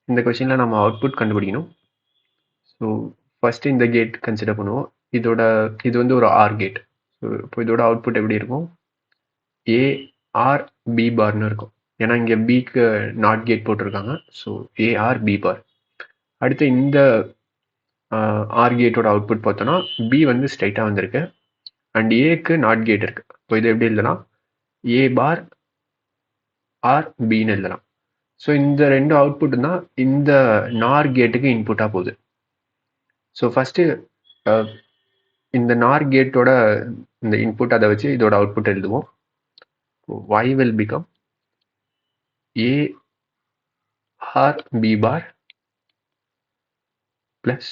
இந்த கொஷினில் நம்ம அவுட்புட் கண்டுபிடிக்கணும். ஸோ ஃபஸ்ட்டு இந்த கேட் கன்சிடர் பண்ணுவோம். இது வந்து ஒரு ஆர் கேட். ஸோ இப்போ இதோட அவுட்புட் எப்படி இருக்கும்? ஏ ஆர் பி பார்னு இருக்கும். ஏன்னா இங்கே பிக்கு நாட் கேட் போட்டிருக்காங்க. So A R B bar. அடுத்து இந்த ஆர் கேட்டோட அவுட்புட் பார்த்தோன்னா பி வந்து ஸ்ட்ரைட்டாக வந்திருக்கு அண்ட் ஏக்கு நாட் கேட் இருக்கு. இப்போ இது எப்படி எழுதலாம்? ஏ பார் ஆர் பின்னு எழுதலாம். ஸோ இந்த ரெண்டு அவுட்புட் தான் இந்த நார் கேட்டுக்கு இன்புட்டாக போகுது. ஸோ ஃபஸ்ட்டு இந்த நார் கேட்டோட இந்த இன்புட் அதை வச்சு இதோட அவுட்புட் எழுதுவோம். y will become a r b bar plus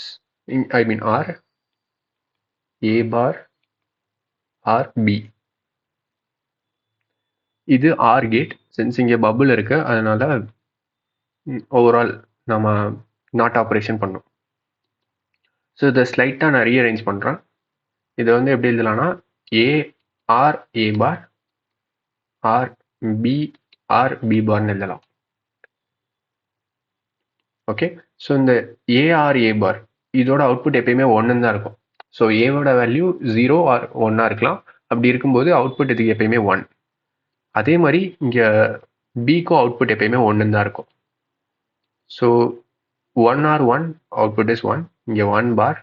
r a bar r b. இது ஆர் கேட். சின்ஸ் இங்கே பபுள் இருக்கு, அதனால ஓவரால் நம்ம நாட் ஆப்ரேஷன் பண்ணோம். ஸோ இதை ஸ்லைட்டாக நான் ரீஅரேஞ்ச் பண்ணுறேன். இதை வந்து எப்படி எழுதலாம்னா A R A bar R B பார்னு எழுதலாம். ஓகே, ஸோ இந்த ஏஆர் ஏ பார் இதோட அவுட்புட் எப்பயுமே ஒன்றுன்னு தான் இருக்கும். ஸோ ஏவோட வேல்யூ 0 ஆர் 1 இருக்குலாம். அப்படி இருக்கும்போது அவுட்புட் இதுக்கு எப்பயுமே 1. அதே மாதிரி இங்கே பிக்கும் அவுட்புட் எப்பயுமே 1 தான் இருக்கும். So 1 or 1 output is 1. இங்கே 1 பார்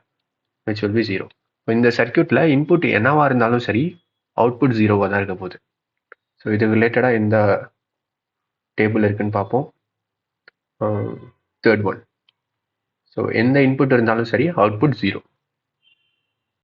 விச் வில் பி 0. இந்த சர்க்கியூட்டில் இன்புட் என்னவா இருந்தாலும் சரி அவுட்புட் 0வாக தான் இருக்க போகுது. ஸோ இது ரிலேட்டடாக எந்த டேபிள் இருக்குன்னு பார்ப்போம். Third one. ஸோ எந்த இன்புட் இருந்தாலும் சரி அவுட்புட் 0.